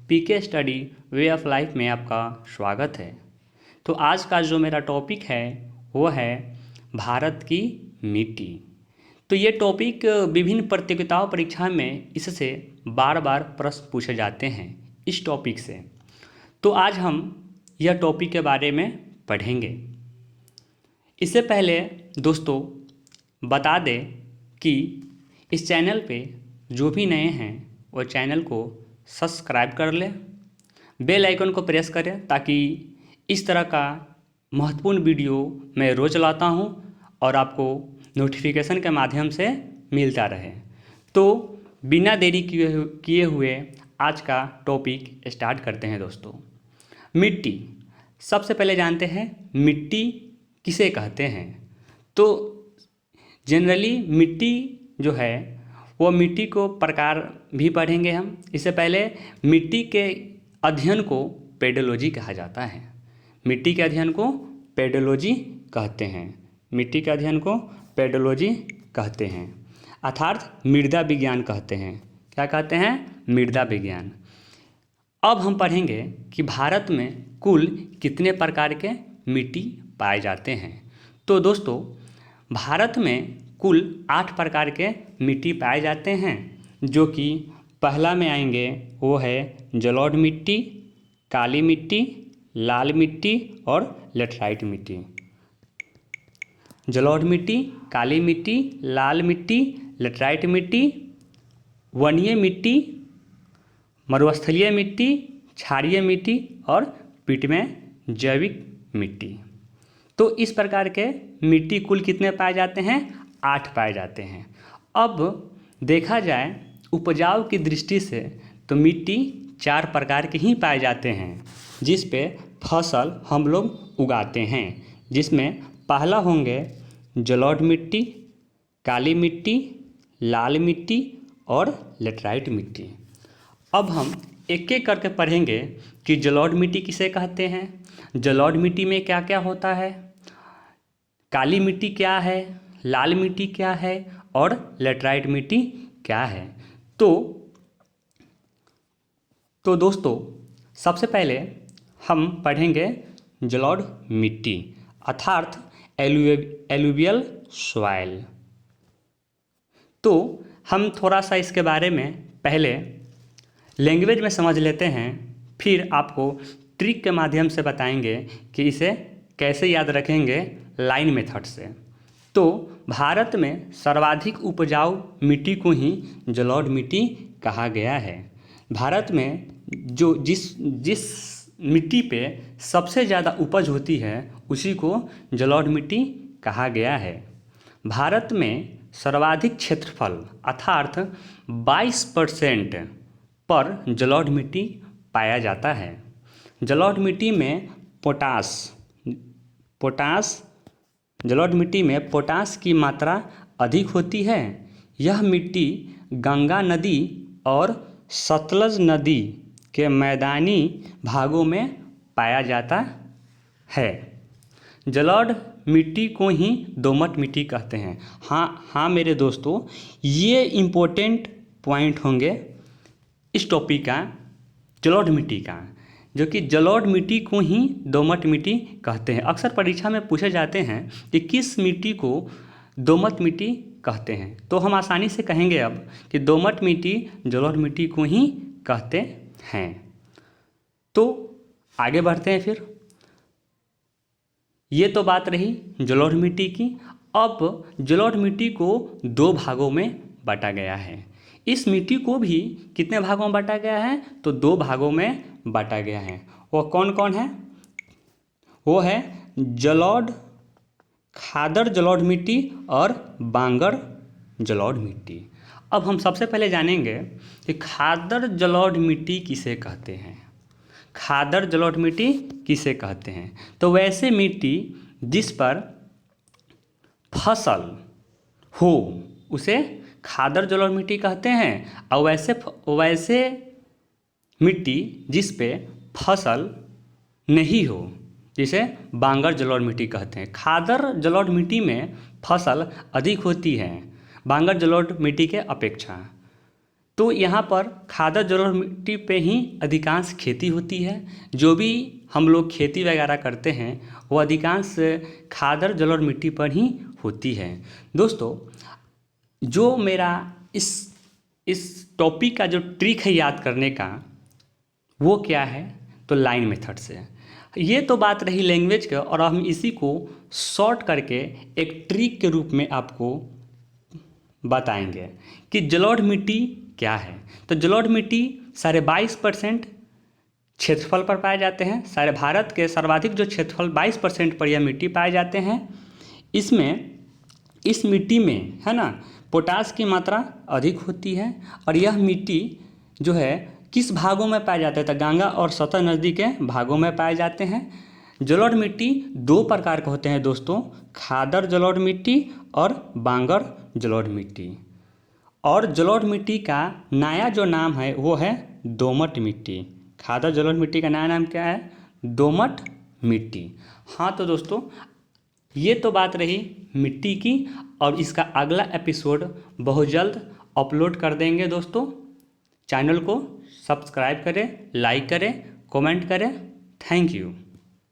PK study way of life में आपका स्वागत है। तो आज का जो मेरा टॉपिक है वो है भारत की मिट्टी। तो ये टॉपिक विभिन्न प्रतियोगिताओं परीक्षा में इससे बार बार प्रश्न पूछे जाते हैं इस टॉपिक से। तो आज हम यह टॉपिक के बारे में पढ़ेंगे। इससे पहले दोस्तों बता दें कि इस चैनल पे जो भी नए हैं वो चैनल को सब्सक्राइब कर लें, बेल आइकन को प्रेस करें ताकि इस तरह का महत्वपूर्ण वीडियो मैं रोज़ लाता हूं और आपको नोटिफिकेशन के माध्यम से मिलता रहे। तो बिना देरी किए हुए आज का टॉपिक स्टार्ट करते हैं दोस्तों। मिट्टी, सबसे पहले जानते हैं मिट्टी किसे कहते हैं। तो जनरली मिट्टी जो है वो मिट्टी को प्रकार भी पढ़ेंगे हम। इससे पहले मिट्टी के अध्ययन को पेडोलॉजी कहा जाता है। मिट्टी के अध्ययन को पेडोलॉजी कहते हैं। मिट्टी के अध्ययन को पेडोलॉजी कहते हैं अर्थात मृदा विज्ञान कहते हैं। क्या कहते हैं? मृदा विज्ञान। अब हम पढ़ेंगे कि भारत में कुल कितने प्रकार के मिट्टी पाए जाते हैं। तो दोस्तों भारत में कुल 8 प्रकार के मिट्टी पाए जाते हैं, जो कि पहला में आएंगे वो है जलोढ़ मिट्टी, काली मिट्टी, लाल मिट्टी और लेटराइट मिट्टी। जलोढ़ मिट्टी, काली मिट्टी, लाल मिट्टी, लेटराइट मिट्टी, वनीय मिट्टी, मरुस्थलीय मिट्टी, क्षारीय मिट्टी और पीट में जैविक मिट्टी। तो इस प्रकार के मिट्टी कुल कितने पाए जाते हैं? 8 पाए जाते हैं। अब देखा जाए उपजाऊ की दृष्टि से तो मिट्टी 4 प्रकार के ही पाए जाते हैं जिस पे फसल हम लोग उगाते हैं, जिसमें पहला होंगे जलोढ़ मिट्टी, काली मिट्टी, लाल मिट्टी और लेटराइट मिट्टी। अब हम एक एक करके पढ़ेंगे कि जलोढ़ मिट्टी किसे कहते हैं, जलोढ़ मिट्टी में क्या क्या होता है, काली मिट्टी क्या है, लाल मिट्टी क्या है और लेटराइट मिट्टी क्या है। तो दोस्तों सबसे पहले हम पढ़ेंगे जलोढ़ मिट्टी अर्थात एलुवियल सॉइल। तो हम थोड़ा सा इसके बारे में पहले लैंग्वेज में समझ लेते हैं, फिर आपको ट्रिक के माध्यम से बताएंगे कि इसे कैसे याद रखेंगे लाइन मेथड से। तो भारत में सर्वाधिक उपजाऊ मिट्टी को ही जलोढ़ मिट्टी कहा गया है। भारत में जो जिस मिट्टी पे सबसे ज़्यादा उपज होती है उसी को जलोढ़ मिट्टी कहा गया है। भारत में सर्वाधिक क्षेत्रफल अर्थात 22% पर जलोढ़ मिट्टी पाया जाता है। जलोढ़ मिट्टी में जलोढ़ मिट्टी में पोटास की मात्रा अधिक होती है। यह मिट्टी गंगा नदी और सतलज नदी के मैदानी भागों में पाया जाता है। जलोढ़ मिट्टी को ही दोमट मिट्टी कहते हैं। हाँ मेरे दोस्तों, ये इम्पोर्टेंट पॉइंट होंगे इस टॉपिक का, जलोढ़ मिट्टी का, जो कि जलोढ़ मिट्टी को ही दोमट मिट्टी कहते हैं। अक्सर परीक्षा में पूछे जाते हैं कि किस मिट्टी को दोमट मिट्टी कहते हैं, तो हम आसानी से कहेंगे अब कि दोमट मिट्टी जलोढ़ मिट्टी को ही कहते हैं। तो आगे बढ़ते हैं फिर। ये तो बात रही जलोढ़ मिट्टी की। अब जलोढ़ मिट्टी को 2 भागों में बांटा गया है। इस मिट्टी को भी कितने भागों में बांटा गया है? तो 2 भागों में बांटा गया है। वो कौन कौन है? वो है खादर जलोढ़ मिट्टी और बांगर जलोढ़ मिट्टी। अब हम सबसे पहले जानेंगे कि खादर जलोढ़ मिट्टी किसे कहते हैं। खादर जलोढ़ मिट्टी किसे कहते हैं? तो वैसे मिट्टी जिस पर फसल हो उसे खादर जलोढ़ मिट्टी कहते हैं, और वैसे मिट्टी जिस पे फसल नहीं हो जिसे बांगर जलोढ़ मिट्टी कहते हैं। खादर जलोढ़ मिट्टी में फसल अधिक होती है बांगर जलोढ़ मिट्टी के अपेक्षा। तो यहाँ पर खादर जलोढ़ मिट्टी पे ही अधिकांश खेती होती है। जो भी हम लोग खेती वगैरह करते हैं वो अधिकांश खादर जलोढ़ मिट्टी पर ही होती है। दोस्तों, जो मेरा इस टॉपिक का जो ट्रिक है याद करने का, वो क्या है? तो लाइन मेथड से। ये तो बात रही लैंग्वेज का, और हम इसी को शॉर्ट करके एक ट्रिक के रूप में आपको बताएंगे कि जलोढ़ मिट्टी क्या है। तो जलोढ़ मिट्टी 22.5% क्षेत्रफल पर पाए जाते हैं। सारे भारत के सर्वाधिक जो क्षेत्रफल 22% पर यह मिट्टी पाए जाते हैं। इस मिट्टी में है ना पोटास की मात्रा अधिक होती है। और यह मिट्टी जो है किस भागों में पाए जाते हैं? तो गंगा और सतह नदी के भागों में पाए जाते हैं। जलोढ़ मिट्टी 2 प्रकार के होते हैं दोस्तों, खादर जलोढ़ मिट्टी और बांगर जलोढ़ मिट्टी। और जलोढ़ मिट्टी का नया जो नाम है वो है दोमट मिट्टी। खादर जलोढ़ मिट्टी का नया नाम क्या है? दोमट मिट्टी। हाँ तो दोस्तों, ये तो बात रही मिट्टी की, और इसका अगला एपिसोड बहुत जल्द अपलोड कर देंगे। दोस्तों, चैनल को सब्सक्राइब करें, लाइक करें, कमेंट करें। Thank you.